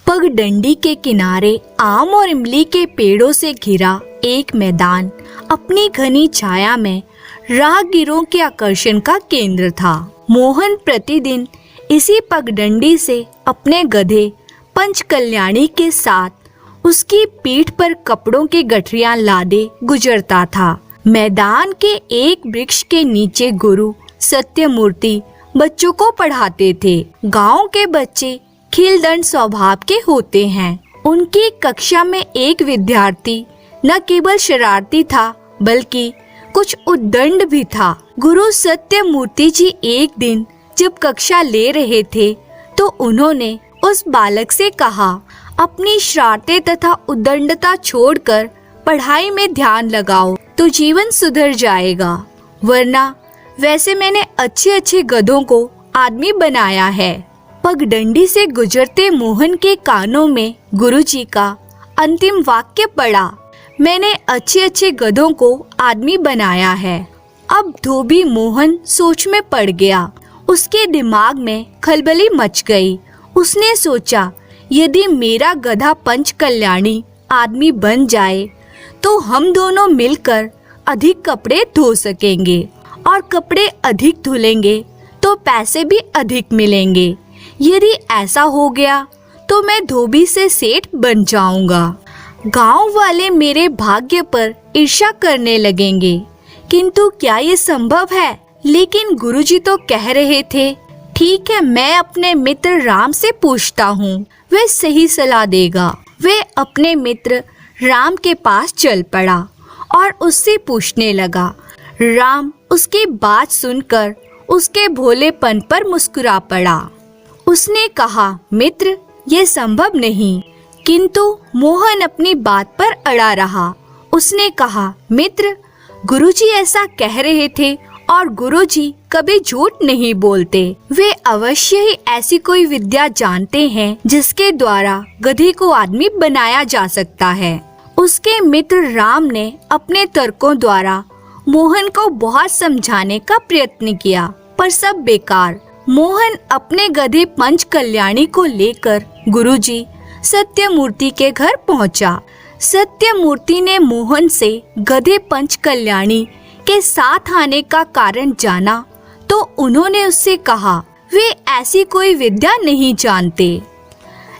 पगडंडी के किनारे आम और इमली के पेड़ों से घिरा एक मैदान अपनी घनी छाया में राहगीरों के आकर्षण का केंद्र था। मोहन प्रतिदिन इसी पगडंडी से अपने गधे पंचकल्याणी के साथ उसकी पीठ पर कपड़ों की गठरियां लादे गुजरता था। मैदान के एक वृक्ष के नीचे गुरु सत्यमूर्ति बच्चों को पढ़ाते थे। गांव के बच्चे खिलदंड स्वभाव के होते हैं। उनकी कक्षा में एक विद्यार्थी न केवल शरारती था बल्कि कुछ उद्दंड भी था। गुरु सत्यमूर्ति जी एक दिन जब कक्षा ले रहे थे तो उन्होंने उस बालक से कहा, अपनी शरारतें तथा उद्दंडता छोड़कर पढ़ाई में ध्यान लगाओ तो जीवन सुधर जाएगा, वरना वैसे मैंने अच्छे अच्छे गधों को आदमी बनाया है। पगडंडी से गुजरते मोहन के कानों में गुरुजी का अंतिम वाक्य पड़ा, मैंने अच्छे अच्छे गधों को आदमी बनाया है। अब धोबी मोहन सोच में पड़ गया। उसके दिमाग में खलबली मच गई। उसने सोचा, यदि मेरा गधा पंचकल्याणी आदमी बन जाए तो हम दोनों मिलकर अधिक कपड़े धो सकेंगे और कपड़े अधिक धुलेंगे तो पैसे भी अधिक मिलेंगे। यदि ऐसा हो गया तो मैं धोबी से सेठ बन जाऊंगा। गांव वाले मेरे भाग्य पर ईर्ष्या करने लगेंगे, किंतु क्या ये संभव है? लेकिन गुरुजी तो कह रहे थे। ठीक है, मैं अपने मित्र राम से पूछता हूँ, वह सही सलाह देगा। वे अपने मित्र राम के पास चल पड़ा और उससे पूछने लगा। राम उसकी बात सुनकर उसके भोलेपन पर मुस्कुरा पड़ा। उसने कहा, मित्र, ये संभव नहीं। किंतु मोहन अपनी बात पर अड़ा रहा। उसने कहा, मित्र, गुरुजी ऐसा कह रहे थे और गुरुजी कभी झूठ नहीं बोलते। वे अवश्य ही ऐसी कोई विद्या जानते हैं जिसके द्वारा गधे को आदमी बनाया जा सकता है। उसके मित्र राम ने अपने तर्कों द्वारा मोहन को बहुत समझाने का प्रयत्न किया, पर सब बेकार। मोहन अपने गधे पंचकल्याणी को लेकर गुरुजी सत्यमूर्ति के घर पहुंचा। सत्यमूर्ति ने मोहन से गधे पंचकल्याणी के साथ आने का कारण जाना तो उन्होंने उससे कहा, वे ऐसी कोई विद्या नहीं जानते।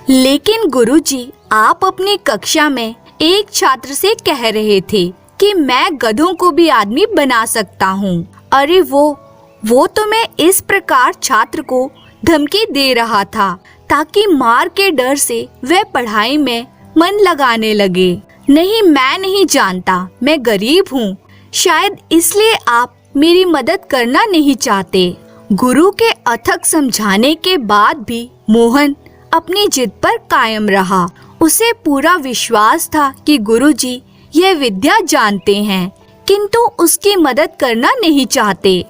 लेकिन गुरुजी, आप अपनी कक्षा में एक छात्र से कह रहे थे कि मैं गधों को भी आदमी बना सकता हूँ। अरे वो तो मैं इस प्रकार छात्र को धमकी दे रहा था ताकि मार के डर से वह पढ़ाई में मन लगाने लगे। नहीं, मैं नहीं जानता, मैं गरीब हूँ, शायद इसलिए आप मेरी मदद करना नहीं चाहते। गुरु के अथक समझाने के बाद भी मोहन अपनी जिद पर कायम रहा। उसे पूरा विश्वास था कि गुरुजी यह विद्या जानते हैं, किंतु उसकी मदद करना नहीं चाहते।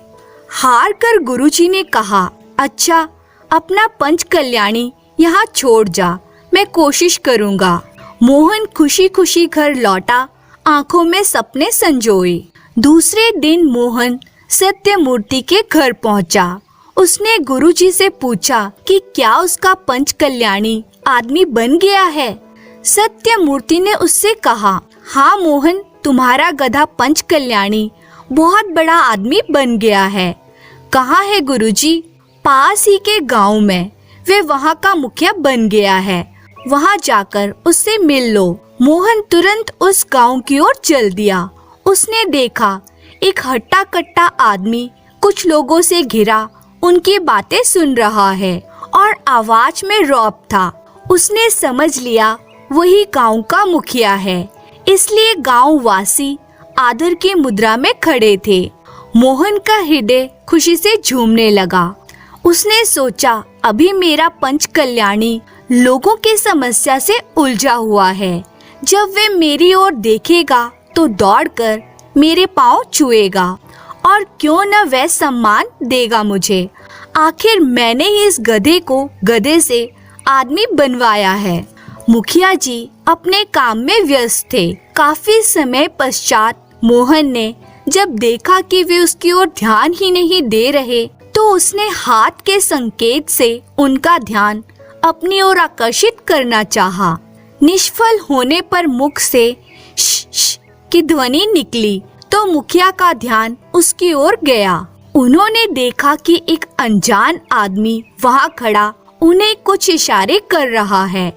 हार कर गुरुजी ने कहा, अच्छा, अपना पंचकल्याणी यहाँ छोड़ जा, मैं कोशिश करूँगा। मोहन खुशी खुशी घर लौटा, आंखों में सपने संजोए। दूसरे दिन मोहन सत्यमूर्ति के घर पहुँचा। उसने गुरुजी से पूछा कि क्या उसका पंचकल्याणी आदमी बन गया है। सत्यमूर्ति ने उससे कहा, हाँ मोहन, तुम्हारा गधा पंचकल्याणी बहुत बड़ा आदमी बन गया है। कहाँ है गुरुजी? पास ही के गांव में। वे वहाँ का मुखिया बन गया है, वहाँ जाकर उससे मिल लो। मोहन तुरंत उस गांव की ओर चल दिया। उसने देखा एक हट्टा कट्टा आदमी कुछ लोगों से घिरा उनकी बातें सुन रहा है और आवाज में रौब था। उसने समझ लिया वही गांव का मुखिया है, इसलिए गांव वासी आदर की मुद्रा में खड़े थे। मोहन का हृदय खुशी से झूमने लगा। उसने सोचा, अभी मेरा पंचकल्याणी लोगों की समस्या से उलझा हुआ है। जब वे मेरी ओर देखेगा तो दौड़कर मेरे पांव छुएगा और क्यों न वह सम्मान देगा मुझे। आखिर मैंने ही इस गधे को गधे से आदमी बनवाया है। मुखिया जी अपने काम में व्यस्त थे। काफी समय पश्चात मोहन ने जब देखा कि वे उसकी ओर ध्यान ही नहीं दे रहे तो उसने हाथ के संकेत से उनका ध्यान अपनी ओर आकर्षित करना चाहा। निष्फल होने पर मुख से श की ध्वनि निकली तो मुखिया का ध्यान उसकी ओर गया। उन्होंने देखा कि एक अनजान आदमी वहां खड़ा उन्हें कुछ इशारे कर रहा है।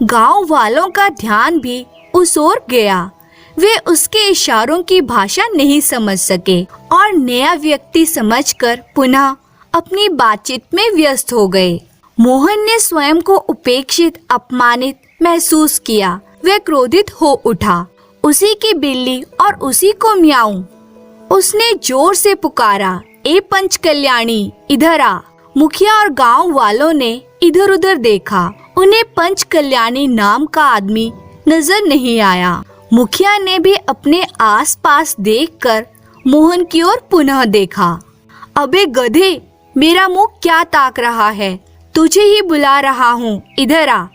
गांव वालों का ध्यान भी उस ओर गया। वे उसके इशारों की भाषा नहीं समझ सके और नया व्यक्ति समझकर पुनः अपनी बातचीत में व्यस्त हो गए। मोहन ने स्वयं को उपेक्षित, अपमानित महसूस किया। वह क्रोधित हो उठा। उसी की बिल्ली और उसी को म्याऊं। उसने जोर से पुकारा, ए पंच कल्याणी, इधर आ। मुखिया और गांव वालों ने इधर उधर देखा। उन्हें पंच कल्याणी नाम का आदमी नजर नहीं आया। मुखिया ने भी अपने आसपास देखकर मोहन की ओर पुनः देखा। अबे गधे, मेरा मुंह क्या ताक रहा है? तुझे ही बुला रहा हूँ, इधर आ।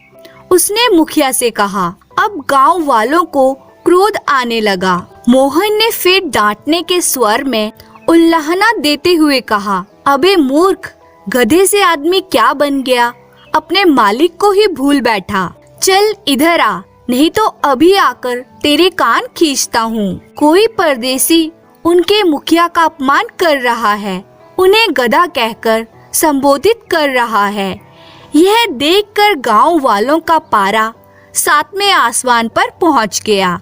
उसने मुखिया से कहा। अब गांव वालों को क्रोध आने लगा। मोहन ने फिर डांटने के स्वर में उल्लाहना देते हुए कहा, अबे मूर्ख, गधे से आदमी क्या बन गया? अपने मालिक को ही भूल बैठा। चल इधर आ, नहीं तो अभी आकर तेरे कान खींचता हूँ। कोई परदेसी उनके मुखिया का अपमान कर रहा है, उन्हें गधा कहकर संबोधित कर रहा है। यह देखकर गांव वालों का पारा सातवें आसमान पर पहुंच गया।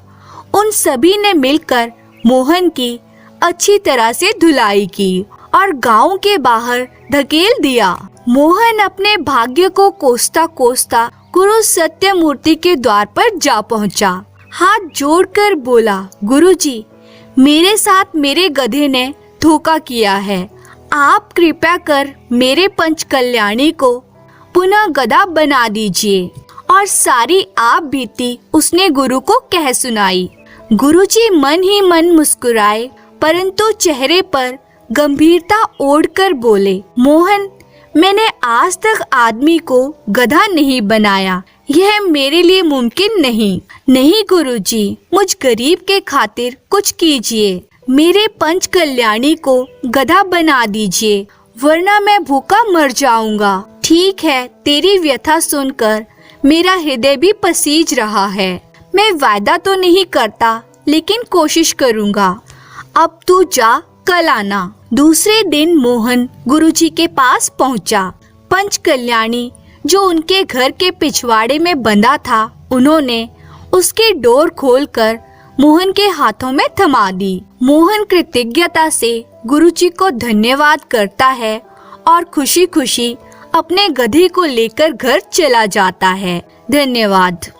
उन सभी ने मिलकर मोहन की अच्छी तरह से धुलाई की और गांव के बाहर धकेल दिया। मोहन अपने भाग्य को कोसता कोसता गुरु सत्यमूर्ति के द्वार पर जा पहुंचा। हाथ जोड़कर बोला, गुरुजी, मेरे साथ मेरे गधे ने धोखा किया है। आप कृपया कर मेरे पंच कल्याणी को पुनः गधा बना दीजिए। और सारी आप बीती उसने गुरु को कह सुनाई। गुरुजी मन ही मन मुस्कुराए, परंतु चेहरे पर गंभीरता ओढ़कर बोले, मोहन, मैंने आज तक आदमी को गधा नहीं बनाया। यह मेरे लिए मुमकिन नहीं। नहीं गुरुजी, मुझ गरीब के खातिर कुछ कीजिए। मेरे पंच कल्याणी को गधा बना दीजिए, वरना मैं भूखा मर जाऊंगा। ठीक है, तेरी व्यथा सुनकर मेरा हृदय भी पसीज रहा है। मैं वायदा तो नहीं करता, लेकिन कोशिश करूंगा। अब तू जा, कल आना। दूसरे दिन मोहन गुरुजी के पास पहुंचा। पंच कल्याणी जो उनके घर के पिछवाड़े में बंधा था, उन्होंने उसकी डोर खोलकर मोहन के हाथों में थमा दी। मोहन कृतज्ञता से गुरुजी को धन्यवाद करता है और खुशी खुशी अपने गधे को लेकर घर चला जाता है। धन्यवाद।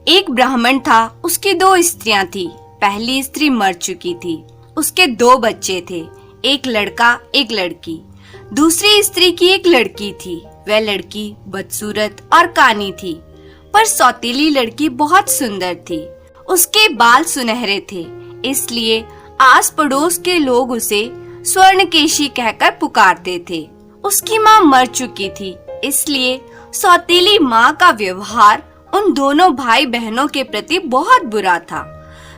एक ब्राह्मण था, उसकी 2 स्त्रियां थी। पहली स्त्री मर चुकी थी। उसके 2 बच्चे थे, एक लड़का एक लड़की। दूसरी स्त्री की एक लड़की थी। वह लड़की बदसूरत और कानी थी, पर सौतीली लड़की बहुत सुंदर थी। उसके बाल सुनहरे थे, इसलिए आस पड़ोस के लोग उसे स्वर्णकेशी कहकर पुकारते थे। उसकी माँ मर चुकी थी, इसलिए सौतीली माँ का व्यवहार उन दोनों भाई बहनों के प्रति बहुत बुरा था।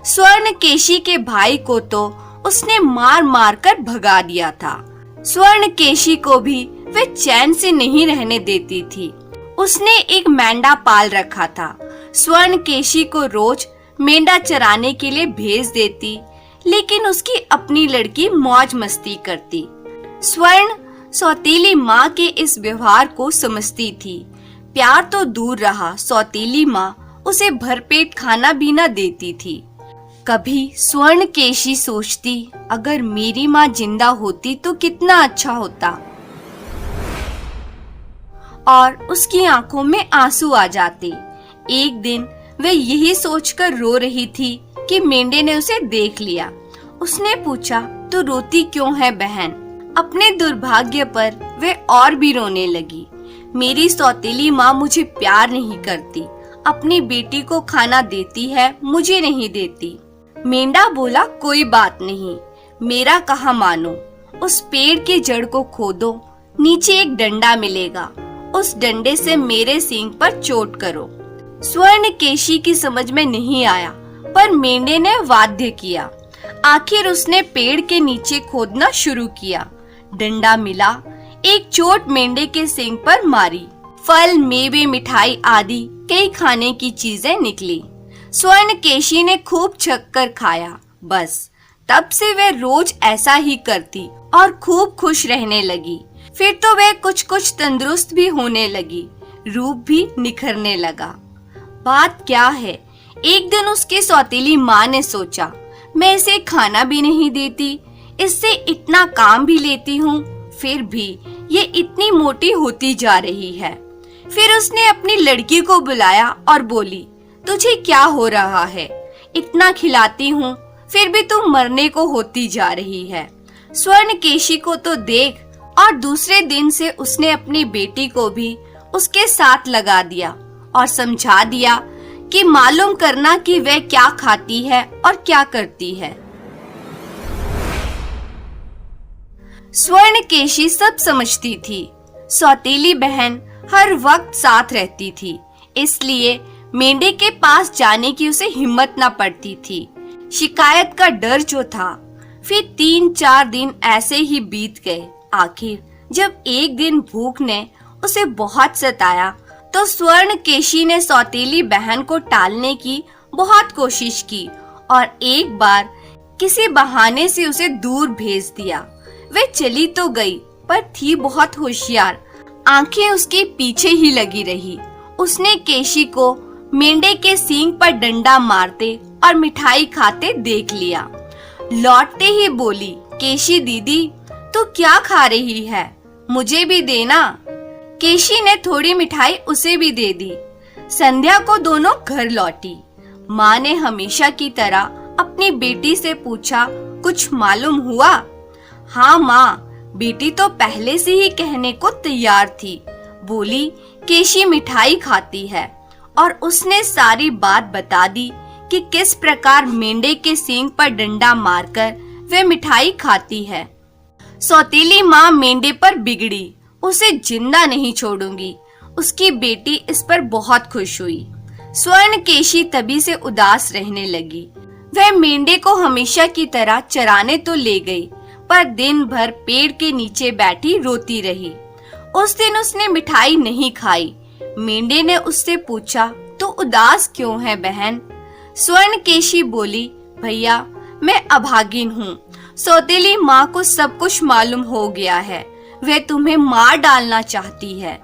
स्वर्णकेशी के भाई को तो उसने मार मार कर भगा दिया था। स्वर्णकेशी को भी वे चैन से नहीं रहने देती थी। उसने एक मेंढा पाल रखा था। स्वर्णकेशी को रोज मेंढा चराने के लिए भेज देती, लेकिन उसकी अपनी लड़की मौज मस्ती करती। स्वर्ण सौतीली माँ के इस व्यवहार को समझती थी। प्यार तो दूर रहा, सौतीली माँ उसे भरपेट खाना भी न देती थी। कभी स्वर्णकेशी सोचती, अगर मेरी माँ जिंदा होती तो कितना अच्छा होता, और उसकी आंखों में आंसू आ जाते। एक दिन वह यही सोचकर रो रही थी कि मेंढे ने उसे देख लिया। उसने पूछा, तू रोती क्यों है बहन? अपने दुर्भाग्य पर वह और भी रोने लगी। मेरी सौतीली माँ मुझे प्यार नहीं करती, अपनी बेटी को खाना देती है, मुझे नहीं देती। मेंढा बोला, कोई बात नहीं, मेरा कहा मानो। उस पेड़ के जड़ को खोदो, नीचे एक डंडा मिलेगा, उस डंडे से मेरे सींग पर चोट करो। स्वर्णकेशी की समझ में नहीं आया, पर मेंढे ने वाध्य किया। आखिर उसने पेड़ के नीचे खोदना शुरू किया। डंडा मिला, एक चोट मेंढे के सींग पर मारी। फल, मेवे, मिठाई आदि कई खाने की चीजें निकली। स्वर्णकेशी ने खूब छक्कर खाया। बस तब से वह रोज ऐसा ही करती और खूब खुश रहने लगी। फिर तो वह कुछ तंदुरुस्त भी होने लगी, रूप भी निखरने लगा। बात क्या है, एक दिन उसकी सौतेली माँ ने सोचा, मैं इसे खाना भी नहीं देती, इससे इतना काम भी लेती हूँ, फिर भी ये इतनी मोटी होती जा रही है। फिर उसने अपनी लड़की को बुलाया और बोली, तुझे क्या हो रहा है? इतना खिलाती हूँ फिर भी तू मरने को होती जा रही है। स्वर्णकेशी को तो देख। और दूसरे दिन से उसने अपनी बेटी को भी उसके साथ लगा दिया और समझा दिया कि मालूम करना कि वह क्या खाती है और क्या करती है। स्वर्णकेशी सब समझती थी। सौतेली बहन हर वक्त साथ रहती थी, इसलिए मेंढे के पास जाने की उसे हिम्मत न पड़ती थी। शिकायत का डर जो था। फिर 3-4 दिन ऐसे ही बीत गए। आखिर जब एक दिन भूख ने उसे बहुत सताया तो स्वर्णकेशी ने सौतेली बहन को टालने की बहुत कोशिश की और एक बार किसी बहाने से उसे दूर भेज दिया। वह चली तो गई पर थी बहुत होशियार, आंखें उसके पीछे ही लगी रही। उसने केशी को मेंढे के सींग पर डंडा मारते और मिठाई खाते देख लिया। लौटते ही बोली, केशी दीदी तू क्या खा रही है, मुझे भी देना। केशी ने थोड़ी मिठाई उसे भी दे दी। संध्या को दोनों घर लौटी। माँ ने हमेशा की तरह अपनी बेटी से पूछा, कुछ मालूम हुआ? हाँ माँ, बेटी तो पहले से ही कहने को तैयार थी। बोली, केशी मिठाई खाती है और उसने सारी बात बता दी कि किस प्रकार मेंढे के सींग पर डंडा मारकर वह मिठाई खाती है। सौतेली माँ मेंढे पर बिगड़ी, उसे जिंदा नहीं छोड़ूंगी। उसकी बेटी इस पर बहुत खुश हुई। स्वर्णकेशी तभी से उदास रहने लगी। वह मेंढे को हमेशा की तरह चराने तो ले गई, पर दिन भर पेड़ के नीचे बैठी रोती रही। उस दिन उसने मिठाई नहीं खाई। मेंढे ने उससे पूछा, तू उदास क्यों है बहन? स्वर्णकेशी बोली, भैया मैं अभागिन हूँ। सौतेली माँ को सब कुछ मालूम हो गया है, वह तुम्हें मार डालना चाहती है।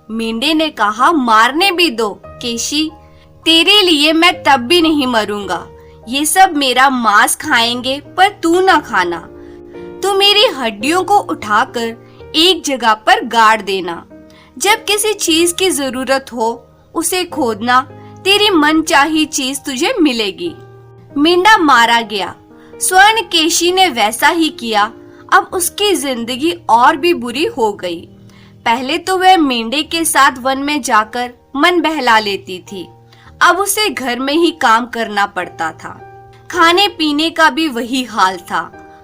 मेंढे ने कहा, मारने भी दो केशी, तेरे लिए मैं तब भी नहीं मरूंगा। ये सब मेरा मांस खाएंगे पर तू ना खाना। तू मेरी हड्डियों को उठाकर एक जगह पर गाड़ देना। जब किसी चीज की जरूरत हो उसे खोदना, तेरी मनचाही चीज तुझे मिलेगी। मेंढा मारा गया। स्वर्णकेशी ने वैसा ही किया। अब उसकी जिंदगी और भी बुरी हो गई। पहले तो वह मेंढे के साथ वन में जाकर मन बहला लेती थी, अब उसे घर में ही काम करना पड़ता था। खाने पीने का भी वही हाल था।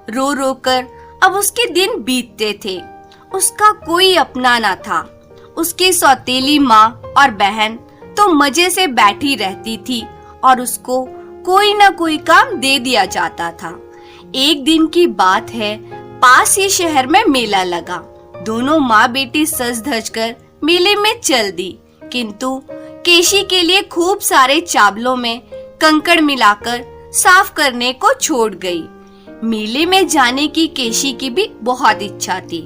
रो रो कर अब उसके दिन बीतते थे। उसका कोई अपना ना था। उसकी सौतेली माँ और बहन तो मजे से बैठी रहती थी और उसको कोई ना कोई काम दे दिया जाता था। एक दिन की बात है, पास ही शहर में मेला लगा। दोनों माँ बेटी सज धज कर मेले में चल दी, किंतु केशी के लिए खूब सारे चावलों में कंकड़ मिलाकर साफ करने को छोड़ गई। मेले में जाने की केशी की भी बहुत इच्छा थी,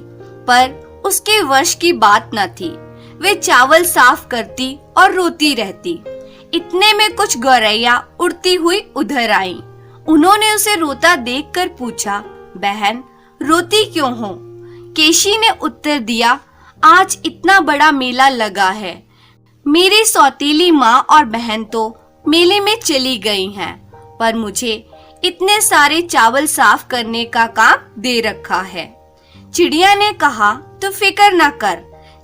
पर उसके वश की बात न थी। वे चावल साफ करती और रोती रहती। इतने में कुछ गौरैया उड़ती हुई उधर आईं। उन्होंने उसे रोता देखकर पूछा, बहन रोती क्यों हो? केशी ने उत्तर दिया, आज इतना बड़ा मेला लगा है। मेरी सौतेली माँ और बहन तो मेले में चली गई हैं, पर मुझे इतने सारे चावल साफ करने का काम दे रखा है। चिड़िया ने कहा, तू फिक्र न कर,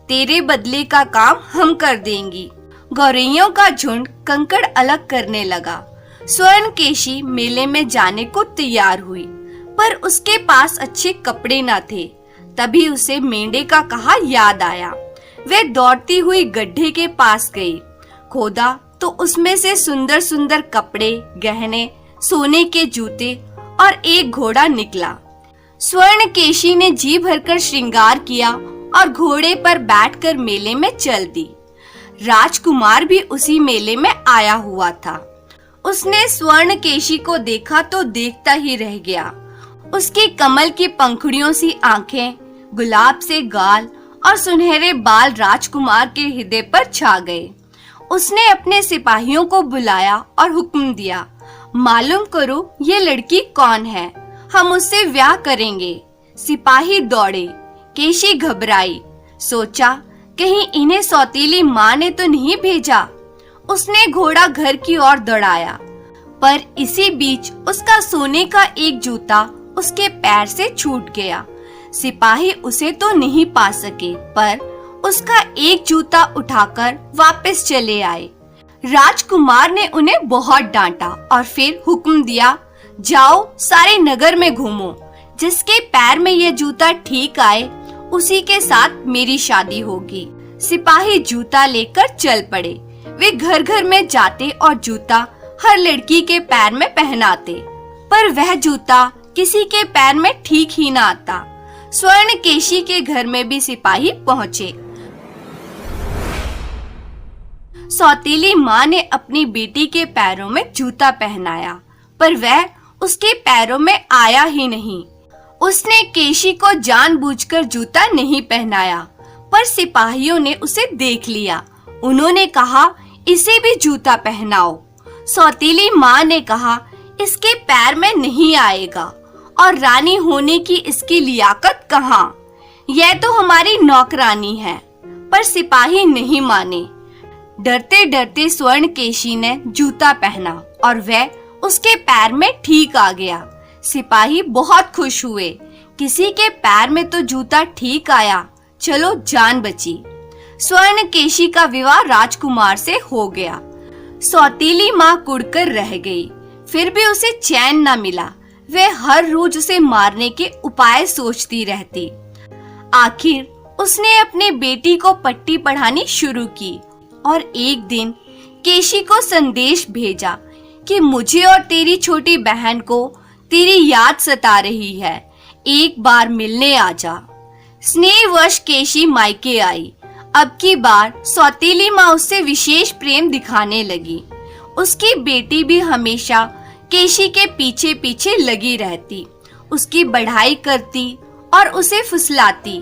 तेरे बदले का काम हम कर देंगी। गौरैयों का झुंड कंकड़ अलग करने लगा। स्वर्णकेशी मेले में जाने को तैयार हुई, पर उसके पास अच्छे कपड़े न थे। तभी उसे मेंढे का कहा याद आया। वह दौड़ती हुई गड्ढे के पास गई। खोदा तो उसमें से सुंदर सुंदर कपड़े, गहने, सोने के जूते और एक घोड़ा निकला। स्वर्णकेशी ने जी भरकर श्रृंगार किया और घोड़े पर बैठकर मेले में चल दी। राजकुमार भी उसी मेले में आया हुआ था। उसने स्वर्णकेशी को देखा तो देखता ही रह गया। उसकी कमल की पंखुड़ियों सी आंखें, गुलाब से गाल और सुनहरे बाल राजकुमार के हृदय पर छा गए। उसने अपने सिपाहियों को बुलाया और हुक्म दिया, मालूम करो ये लड़की कौन है, हम उससे ब्याह करेंगे। सिपाही दौड़े। केशी घबराई, सोचा कहीं इन्हें सौतीली माँ ने तो नहीं भेजा। उसने घोड़ा घर की ओर दौड़ाया, पर इसी बीच उसका सोने का एक जूता उसके पैर से छूट गया। सिपाही उसे तो नहीं पा सके, पर उसका एक जूता उठाकर वापस चले आए। राजकुमार ने उन्हें बहुत डांटा और फिर हुक्म दिया, जाओ सारे नगर में घूमो, जिसके पैर में यह जूता ठीक आए उसी के साथ मेरी शादी होगी। सिपाही जूता लेकर चल पड़े। वे घर घर में जाते और जूता हर लड़की के पैर में पहनाते, पर वह जूता किसी के पैर में ठीक ही ना आता। स्वर्णकेशी के घर में भी सिपाही पहुँचे। सौतीली माँ ने अपनी बेटी के पैरों में जूता पहनाया, पर वह उसके पैरों में आया ही नहीं। उसने केशी को जानबूझकर जूता नहीं पहनाया, पर सिपाहियों ने उसे देख लिया। उन्होंने कहा, इसे भी जूता पहनाओ। सौतीली माँ ने कहा, इसके पैर में नहीं आएगा और रानी होने की इसकी लियाकत कहाँ? यह तो हमारी नौकरानी है। पर सिपाही नहीं माने। डरते डरते स्वर्णकेशी ने जूता पहना और वह उसके पैर में ठीक आ गया। सिपाही बहुत खुश हुए, किसी के पैर में तो जूता ठीक आया, चलो जान बची। स्वर्णकेशी का विवाह राजकुमार से हो गया। सौतीली माँ कुढ़कर रह गई, फिर भी उसे चैन न मिला। वह हर रोज उसे मारने के उपाय सोचती रहती। आखिर उसने अपने बेटी को पट्टी पढ़ानी शुरू की और एक दिन केशी को संदेश भेजा कि मुझे और तेरी छोटी बहन को तेरी याद सता रही है, एक बार मिलने आजा। स्नेहवश केशी मायके आई। अब की बार सौतीली माँ उससे विशेष प्रेम दिखाने लगी। उसकी बेटी भी हमेशा केशी के पीछे पीछे लगी रहती, उसकी बढ़ाई करती और उसे फुसलाती।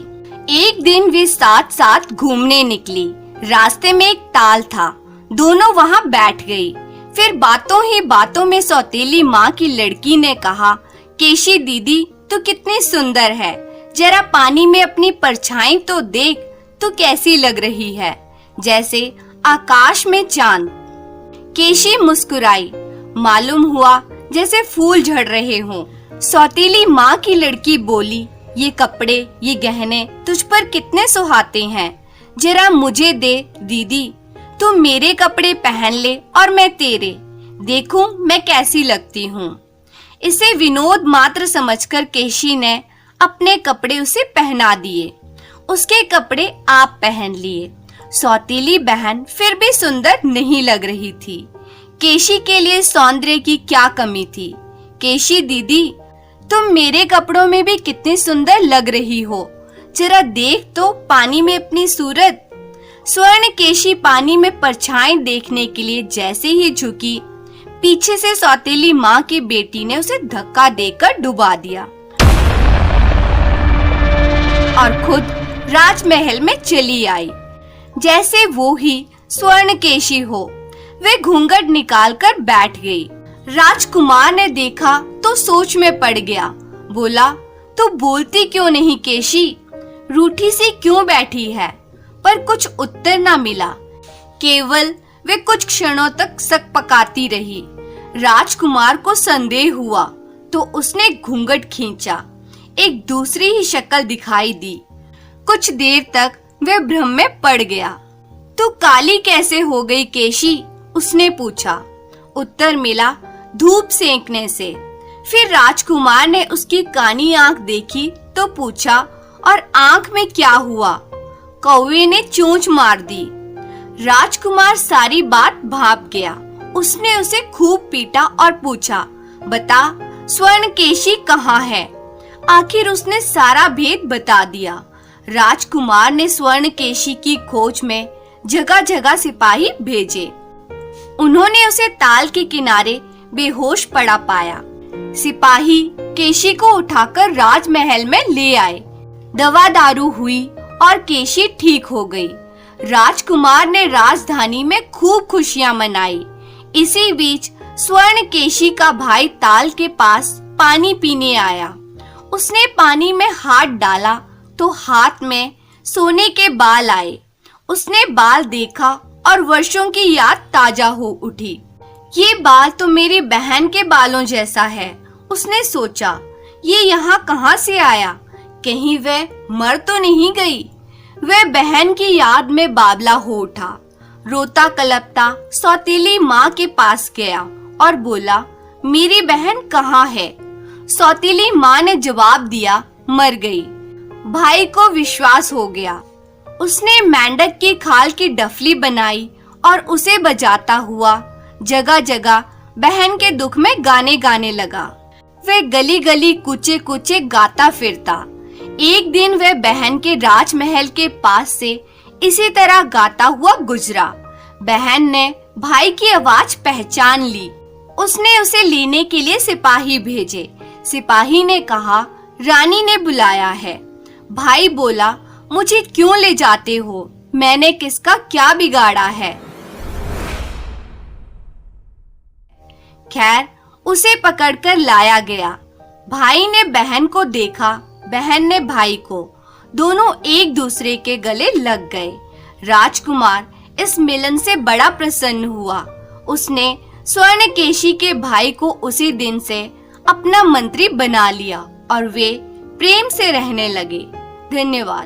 एक दिन वे साथ साथ घूमने निकली। रास्ते में एक ताल था, दोनों वहां बैठ गई। फिर बातों ही बातों में सौतेली माँ की लड़की ने कहा, केशी दीदी तू कितनी सुंदर है, जरा पानी में अपनी परछाई तो देख, तू कैसी लग रही है, जैसे आकाश में चांद। केशी मुस्कुराई, मालूम हुआ जैसे फूल झड़ रहे हों। सौतीली माँ की लड़की बोली, ये कपड़े ये गहने तुझ पर कितने सुहाते हैं, जरा मुझे दे दीदी, तू मेरे कपड़े पहन ले और मैं तेरे, देखूं मैं कैसी लगती हूँ। इसे विनोद मात्र समझकर केशी ने अपने कपड़े उसे पहना दिए। उसके कपड़े आप पहन लिए। सौतीली बहन फिर भी सुंदर नहीं लग रही थी। केशी के लिए सौंदर्य की क्या कमी थी। केशी दीदी तुम मेरे कपड़ों में भी कितनी सुंदर लग रही हो, जरा देख तो पानी में अपनी सूरत। स्वर्णकेशी पानी में परछाई देखने के लिए जैसे ही झुकी, पीछे से सौतेली माँ की बेटी ने उसे धक्का देकर डुबा दिया और खुद राजमहल में चली आई, जैसे वो ही स्वर्णकेशी हो। वे घूंघट निकालकर बैठ गई। राजकुमार ने देखा तो सोच में पड़ गया। बोला, तू बोलती क्यों नहीं केशी, रूठी सी क्यों बैठी है? पर कुछ उत्तर ना मिला। केवल वे कुछ क्षणों तक सकपकाती रही। राजकुमार को संदेह हुआ तो उसने घूंघट खींचा। एक दूसरी ही शक्ल दिखाई दी। कुछ देर तक वे भ्रम में पड़ गया। तू काली कैसे हो गई केशी? उसने पूछा। उत्तर मिला, धूप सेंकने से। फिर राजकुमार ने उसकी कानी आंख देखी तो पूछा, और आंख में क्या हुआ? कौवे ने चोंच मार दी। राजकुमार सारी बात भाप गया। उसने उसे खूब पीटा और पूछा, बता स्वर्णकेशी कहाँ है? आखिर उसने सारा भेद बता दिया। राजकुमार ने स्वर्णकेशी की खोज में जगह जगह सिपाही भेजे। उन्होंने उसे ताल के किनारे बेहोश पड़ा पाया। सिपाही केशी को उठाकर राजमहल में ले आए। दवा दारू हुई और केशी ठीक हो गई। राजकुमार ने राजधानी में खूब खुशियां मनाई। इसी बीच स्वर्णकेशी का भाई ताल के पास पानी पीने आया। उसने पानी में हाथ डाला तो हाथ में सोने के बाल आए। उसने बाल देखा और वर्षों की याद ताजा हो उठी। ये बाल तो मेरी बहन के बालों जैसा है। उसने सोचा, ये यहाँ कहाँ से आया? कहीं वह मर तो नहीं गई? वह बहन की याद में बावला हो उठा। रोता कलपता सौतीली माँ के पास गया और बोला, मेरी बहन कहाँ है? सौतीली माँ ने जवाब दिया, मर गई। भाई को विश्वास हो गया। उसने मेंढक की खाल की डफली बनाई और उसे बजाता हुआ जगह जगह बहन के दुख में गाने गाने लगा। वह गली गली कूचे कूचे गाता फिरता। एक दिन वह बहन के राजमहल के पास से इसी तरह गाता हुआ गुजरा। बहन ने भाई की आवाज पहचान ली। उसने उसे लेने के लिए सिपाही भेजे। सिपाही ने कहा, रानी ने बुलाया है। भाई बोला, मुझे क्यों ले जाते हो? मैंने किसका क्या बिगाड़ा है? खैर, उसे पकड़कर लाया गया। भाई ने बहन को देखा, बहन ने भाई को। दोनों एक दूसरे के गले लग गए। राजकुमार इस मिलन से बड़ा प्रसन्न हुआ। उसने स्वर्णकेशी के भाई को उसी दिन से अपना मंत्री बना लिया और वे प्रेम से रहने लगे। धन्यवाद।